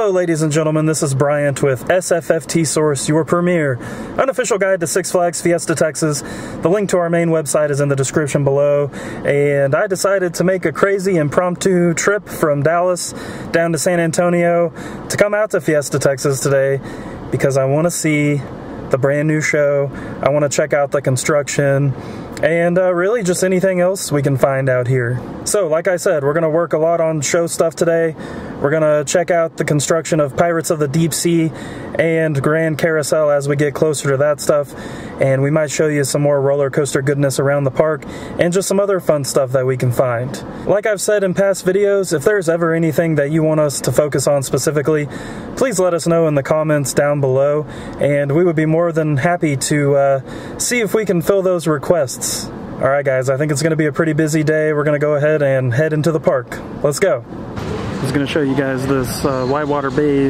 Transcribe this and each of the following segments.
Hello ladies and gentlemen, this is Bryant with SFFT Source, your premier unofficial guide to Six Flags Fiesta Texas. The link to our main website is in the description below, and I decided to make a crazy impromptu trip from Dallas down to San Antonio to come out to Fiesta Texas today because I want to see the brand new show. I want to check out the construction and really just anything else we can find out here. So like I said, we're going to work a lot on show stuff today. We're going to check out the construction of Pirates of the Deep Sea and Grand Carousel as we get closer to that stuff, and we might show you some more roller coaster goodness around the park and just some other fun stuff that we can find. Like I've said in past videos, if there's ever anything that you want us to focus on specifically, please let us know in the comments down below, and we would be more than happy to see if we can fill those requests. Alright guys, I think it's going to be a pretty busy day. We're going to go ahead and head into the park. Let's go. I was going to show you guys this Whitewater Bay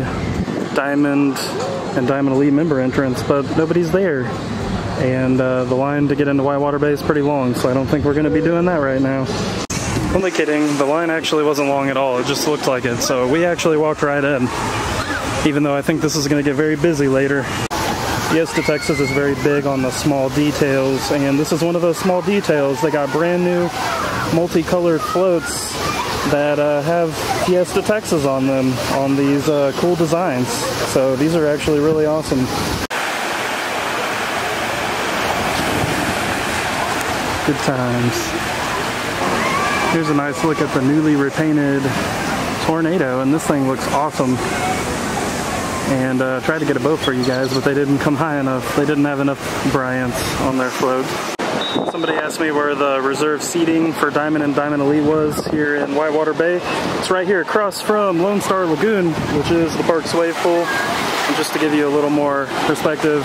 Diamond and Diamond Elite member entrance, but nobody's there. And the line to get into Whitewater Bay is pretty long, so I don't think we're going to be doing that right now. Only kidding, the line actually wasn't long at all, it just looked like it, so we actually walked right in. Even though I think this is going to get very busy later. Fiesta Texas is very big on the small details, and this is one of those small details. They got brand new multicolored floats that have Fiesta Texas on them on these cool designs. So these are actually really awesome. Good times. Here's a nice look at the newly repainted Tornado, and this thing looks awesome. And tried to get a boat for you guys, but they didn't come high enough. They didn't have enough Bryants on their float. Somebody asked me where the reserved seating for Diamond and Diamond Elite was here in Whitewater Bay. It's right here across from Lone Star Lagoon, which is the park's wave pool. And just to give you a little more perspective,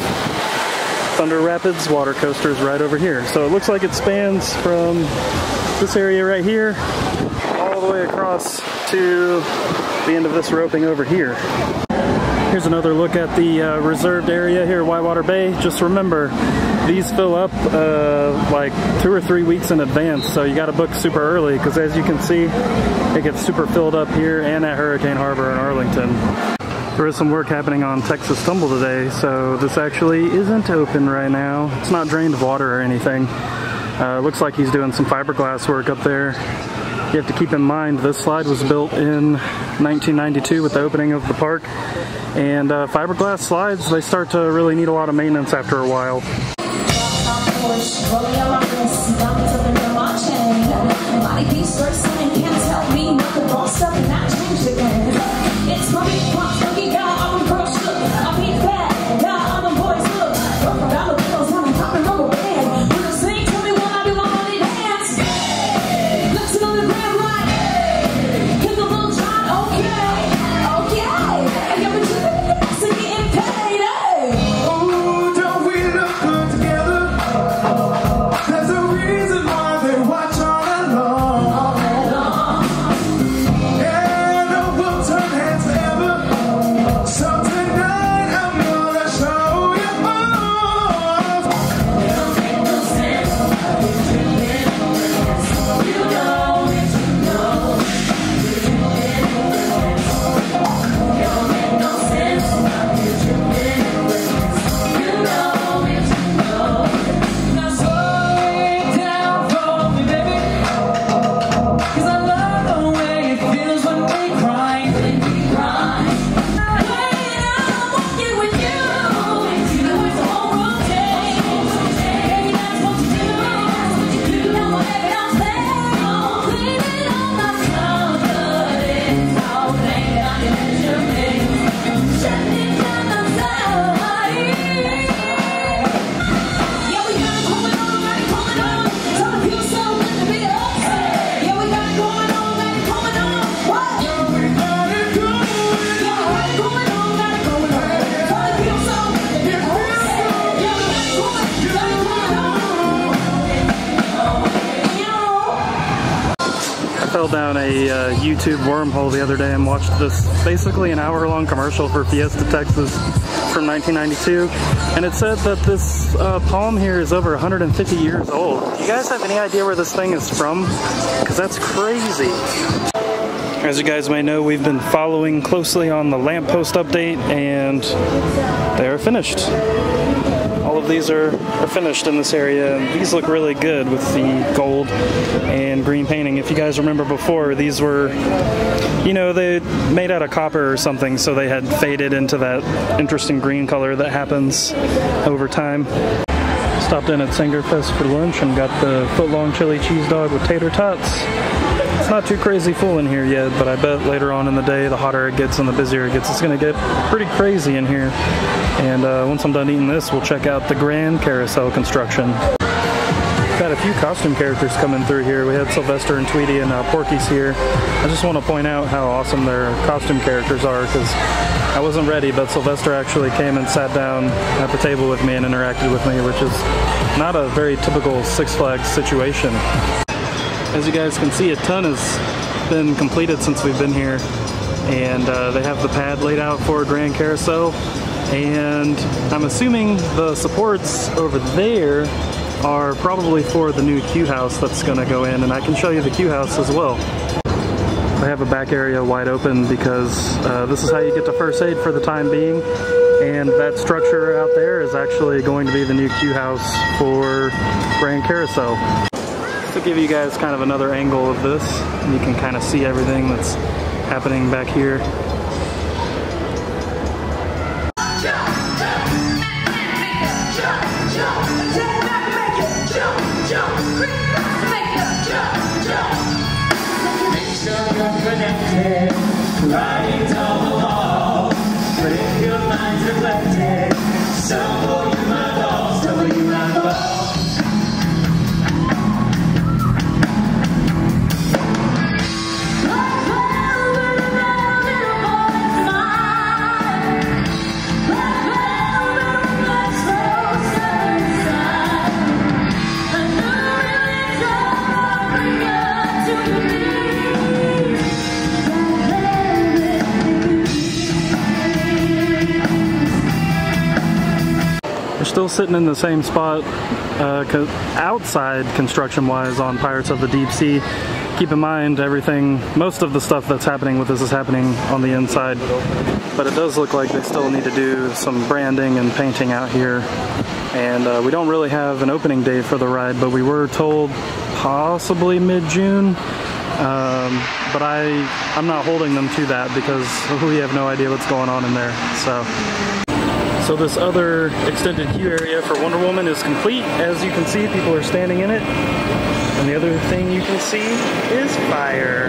Thunder Rapids water coaster is right over here. So it looks like it spans from this area right here all the way across to the end of this roping over here. Here's another look at the reserved area here at Whitewater Bay. Just remember, these fill up like 2 or 3 weeks in advance, so you got to book super early because as you can see, it gets super filled up here and at Hurricane Harbor in Arlington. There is some work happening on Texas Tumble today, so this actually isn't open right now. It's not drained of water or anything. Looks like he's doing some fiberglass work up there. You have to keep in mind this slide was built in 1992 with the opening of the park, and fiberglass slides, they start to really need a lot of maintenance after a while. fell down a YouTube wormhole the other day and watched this basically an hour-long commercial for Fiesta Texas from 1992, and it said that this palm here is over 150 years old. Do you guys have any idea where this thing is from? Because that's crazy. As you guys may know, we've been following closely on the Lamppost update, and they are finished. All of these are finished in this area, and these look really good with the gold and green painting. If you guys remember before, these were, you know, they made out of copper or something, so they had faded into that interesting green color that happens over time. Stopped in at Sangerfest for lunch and got the foot-long chili cheese dog with tater tots. It's not too crazy full in here yet, but I bet later on in the day, the hotter it gets and the busier it gets, it's going to get pretty crazy in here. And once I'm done eating this, we'll check out the Grand Carousel construction. We've had a few costume characters coming through here. We had Sylvester and Tweety and Porky's here. I just want to point out how awesome their costume characters are, because I wasn't ready, but Sylvester actually came and sat down at the table with me and interacted with me, which is not a very typical Six Flags situation. As you guys can see, a ton has been completed since we've been here, and they have the pad laid out for Grand Carousel, and I'm assuming the supports over there are probably for the new queue house that's going to go in, and I can show you the queue house as well. I have a back area wide open because this is how you get to first aid for the time being, and that structure out there is actually going to be the new queue house for Grand Carousel. To give you guys kind of another angle of this, you can kind of see everything that's happening back here. Still sitting in the same spot outside construction-wise on Pirates of the Deep Sea. Keep in mind most of the stuff that's happening with this is happening on the inside, but it does look like they still need to do some branding and painting out here. And we don't really have an opening date for the ride, but we were told possibly mid-June. But I'm not holding them to that because we have no idea what's going on in there. So this other extended queue area for Wonder Woman is complete. As you can see, people are standing in it. And the other thing you can see is fire.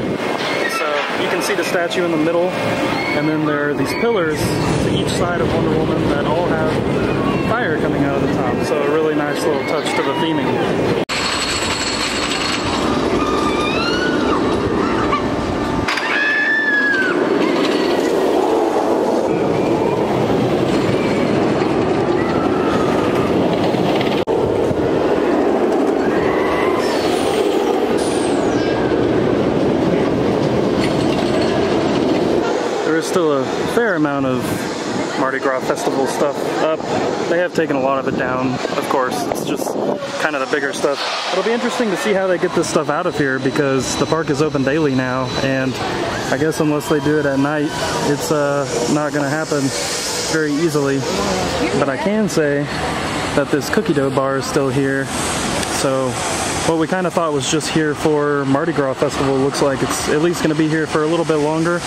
So you can see the statue in the middle, and then there are these pillars to each side of Wonder Woman that all have fire coming out of the top. So a really nice little touch to the theming. Still a fair amount of Mardi Gras festival stuff up. They have taken a lot of it down, of course. It's just kind of the bigger stuff. It'll be interesting to see how they get this stuff out of here, because the park is open daily now, and I guess unless they do it at night, it's not going to happen very easily. But I can say that this cookie dough bar is still here, so what we kind of thought was just here for Mardi Gras festival looks like it's at least going to be here for a little bit longer.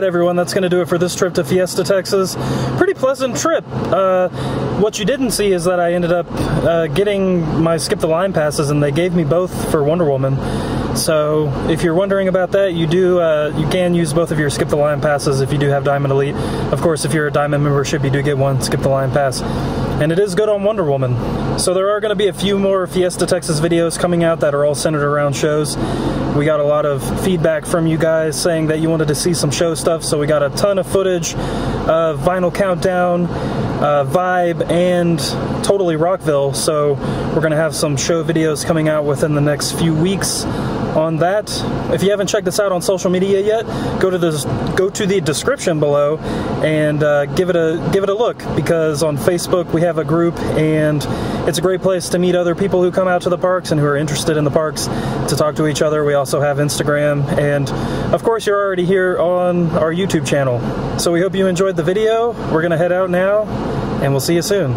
Everyone, that's going to do it for this trip to Fiesta, Texas. Pretty pleasant trip. What you didn't see is that I ended up getting my Skip the Line passes, and they gave me both for Wonder Woman. So if you're wondering about that, you can use both of your Skip the Line passes if you do have Diamond Elite. Of course, if you're a Diamond membership, you do get one Skip the Line pass. And it is good on Wonder Woman. So there are going to be a few more Fiesta Texas videos coming out that are all centered around shows. We got a lot of feedback from you guys saying that you wanted to see some show stuff, so we got a ton of footage of Vinyl Countdown, Vibe, and Totally Rockville. So we're going to have some show videos coming out within the next few weeks on that. If you haven't checked us out on social media yet, go to the description below and give it a look, because on Facebook we have a group, and it's a great place to meet other people who come out to the parks and who are interested in the parks, to talk to each other. We also have Instagram, and of course you're already here on our YouTube channel. So we hope you enjoyed the video. We're gonna head out now, and we'll see you soon.